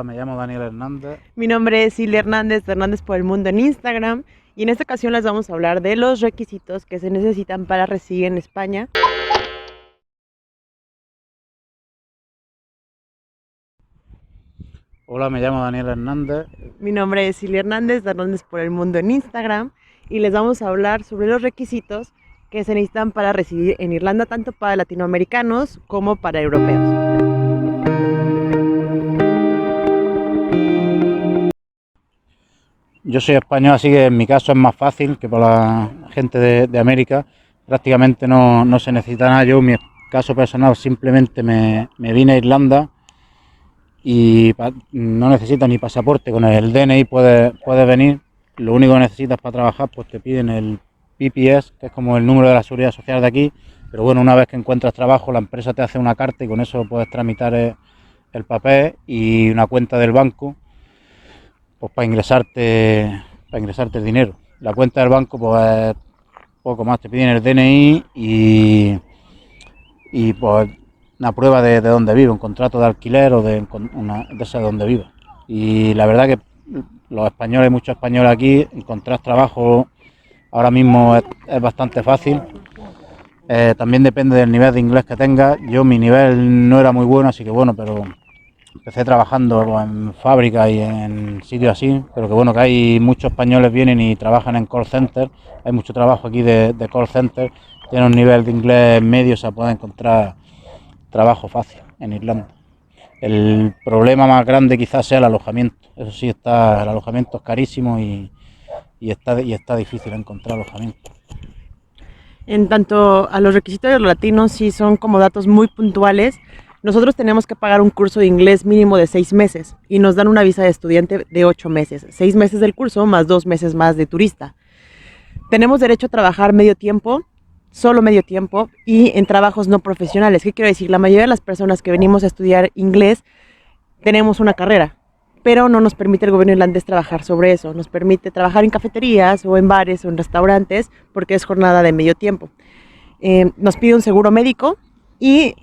Hola, me llamo Daniel Hernández. Mi nombre es Silvia Hernández, de Hernández por el Mundo en Instagram, y en esta ocasión les vamos a hablar de los requisitos que se necesitan para residir en España. Hola, me llamo Daniel Hernández. Mi nombre es Silvia Hernández, de Hernández por el Mundo en Instagram, y les vamos a hablar sobre los requisitos que se necesitan para residir en Irlanda, tanto para latinoamericanos como para europeos. Yo soy español, así que en mi caso es más fácil que para la gente de América. Prácticamente no se necesita nada. Yo, en mi caso personal, simplemente me vine a Irlanda y no necesitas ni pasaporte. Con el DNI puedes venir. Lo único que necesitas para trabajar, pues te piden el PPS, que es como el número de la seguridad social de aquí. Pero bueno, una vez que encuentras trabajo, la empresa te hace una carta y con eso puedes tramitar el papel y una cuenta del banco, pues para ingresarte el dinero. La cuenta del banco, pues poco más, te piden el DNI y pues una prueba de dónde vive, un contrato de alquiler o de esa de dónde vive. Y la verdad que los españoles, muchos españoles aquí, encontrar trabajo ahora mismo es bastante fácil. También depende del nivel de inglés que tengas. Yo mi nivel no era muy bueno, así que bueno, pero empecé trabajando pues, en fábricas y en sitios así, pero que bueno, que hay muchos españoles vienen y trabajan en call center, hay mucho trabajo aquí de call center, tienen un nivel de inglés medio, o sea, pueden encontrar trabajo fácil en Irlanda. El problema más grande quizás sea el alojamiento, eso sí, el alojamiento es carísimo y está difícil encontrar alojamiento. En tanto a los requisitos de los latinos, sí son como datos muy puntuales. Nosotros tenemos que pagar un curso de inglés mínimo de 6 meses y nos dan una visa de estudiante de 8 meses. 6 meses del curso más 2 meses más de turista. Tenemos derecho a trabajar medio tiempo, solo medio tiempo, y en trabajos no profesionales. ¿Qué quiero decir? La mayoría de las personas que venimos a estudiar inglés tenemos una carrera, pero no nos permite el gobierno irlandés trabajar sobre eso. Nos permite trabajar en cafeterías o en bares o en restaurantes porque es jornada de medio tiempo. Nos pide un seguro médico y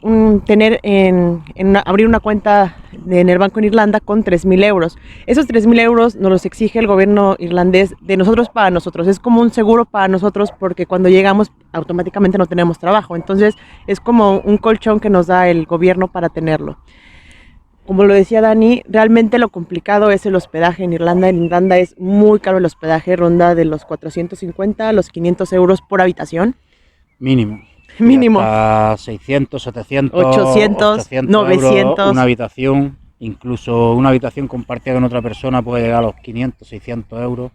abrir una cuenta en el banco en Irlanda con 3.000 euros. Esos 3.000 euros nos los exige el gobierno irlandés de nosotros para nosotros. Es como un seguro para nosotros porque cuando llegamos automáticamente no tenemos trabajo. Entonces es como un colchón que nos da el gobierno para tenerlo. Como lo decía Dani, realmente lo complicado es el hospedaje en Irlanda. En Irlanda es muy caro el hospedaje, ronda de los 450 a los 500 euros por habitación. Mínimo. Y Mínimo. hasta 600, 700, 800, 800 euros 900. una habitación. Incluso una habitación compartida con otra persona puede llegar a los 500, 600 euros.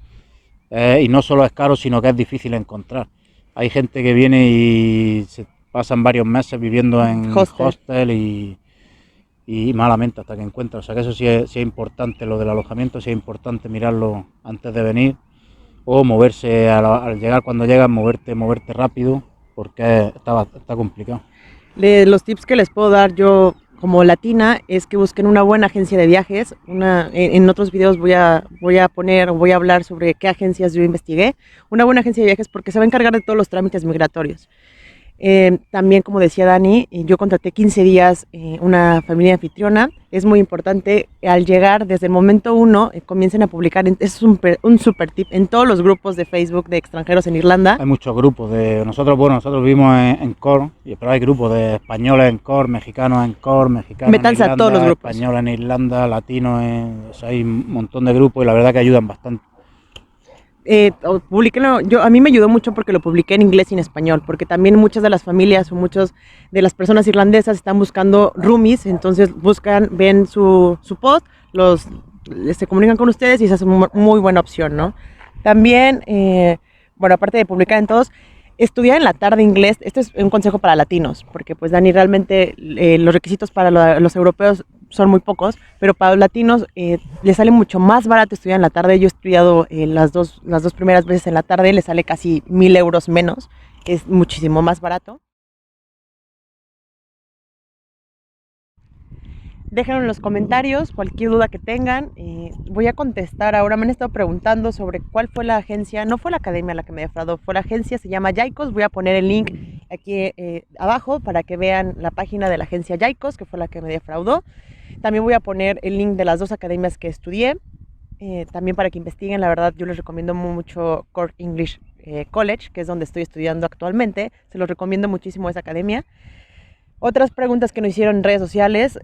Y no solo es caro, sino que es difícil encontrar. Hay gente que viene y se pasan varios meses viviendo en hostel y malamente hasta que encuentran. O sea que eso sí es importante, lo del alojamiento, sí es importante mirarlo antes de venir o moverse al llegar, cuando llegas, moverte rápido porque está complicado. Los tips que les puedo dar yo como latina es que busquen una buena agencia de viajes. En otros videos voy a hablar sobre qué agencias yo investigué. Una buena agencia de viajes porque se va a encargar de todos los trámites migratorios. También, como decía Dani, yo contraté 15 días una familia anfitriona. Es muy importante al llegar, desde el momento uno, comiencen a publicar, es un super tip, en todos los grupos de Facebook de extranjeros en Irlanda. Hay muchos grupos nosotros vivimos en Cork, pero hay grupos de españoles en Cork, mexicanos en Cork, mexicanos Métanse en Irlanda, a todos los grupos. españoles en Irlanda, latinos, o sea, hay un montón de grupos y la verdad que ayudan bastante. Publíquenlo. A mí me ayudó mucho porque lo publiqué en inglés y en español, porque también muchas de las familias o muchas de las personas irlandesas están buscando roomies, entonces ven su post, se comunican con ustedes y esa es una muy buena opción, ¿no? También, bueno, aparte de publicar en todos, estudiar en la tarde inglés. Este es un consejo para latinos, porque pues Dani, realmente los requisitos para los europeos son muy pocos, pero para los latinos les sale mucho más barato estudiar en la tarde. Yo he estudiado las dos primeras veces en la tarde, le sale casi 1.000 euros menos, es muchísimo más barato. Déjenlo en los comentarios cualquier duda que tengan. Voy a contestar ahora. Me han estado preguntando sobre cuál fue la agencia. No fue la academia la que me defraudó, fue la agencia, se llama Yaicos. Voy a poner el link aquí abajo para que vean la página de la agencia Yaicos, que fue la que me defraudó. También voy a poner el link de las dos academias que estudié, también para que investiguen. La verdad, yo les recomiendo mucho Cork English College, que es donde estoy estudiando actualmente. Se los recomiendo muchísimo esa academia. Otras preguntas que nos hicieron en redes sociales,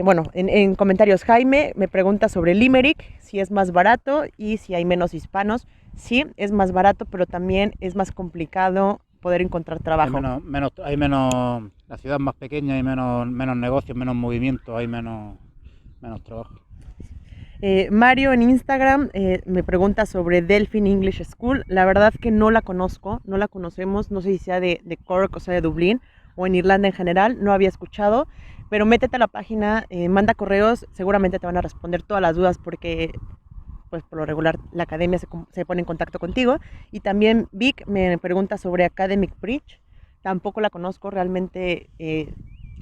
bueno, en comentarios, Jaime me pregunta sobre Limerick, si es más barato y si hay menos hispanos. Sí, es más barato, pero también es más complicado poder encontrar trabajo. La ciudad es más pequeña, hay menos negocios, menos movimiento, hay menos trabajo. Mario en Instagram me pregunta sobre Delphin English School. La verdad que no la conozco, no la conocemos, no sé si sea de Cork o sea de Dublín o en Irlanda en general, no había escuchado, pero métete a la página, manda correos, seguramente te van a responder todas las dudas porque pues por lo regular la academia se pone en contacto contigo. Y también Vic me pregunta sobre Academic Bridge, tampoco la conozco realmente,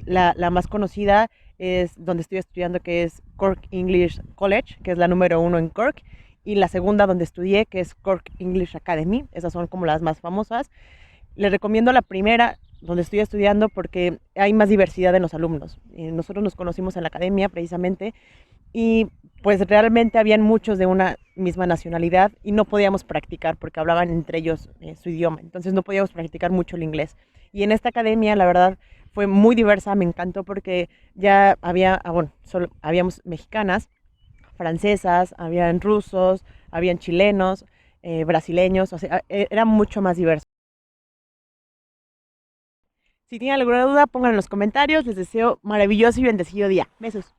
la más conocida es donde estoy estudiando, que es Cork English College, que es la número 1 en Cork, y la segunda donde estudié, que es Cork English Academy. Esas son como las más famosas. Les recomiendo la primera, donde estoy estudiando, porque hay más diversidad en los alumnos. Nosotros nos conocimos en la academia precisamente y pues realmente habían muchos de una misma nacionalidad y no podíamos practicar porque hablaban entre ellos su idioma, entonces no podíamos practicar mucho el inglés. Y en esta academia, la verdad, fue muy diversa, me encantó porque ya había, bueno, solo habíamos mexicanas, francesas, habían rusos, habían chilenos, brasileños, o sea, era mucho más diverso. Si tienen alguna duda, pongan en los comentarios. Les deseo maravilloso y bendecido día. Besos.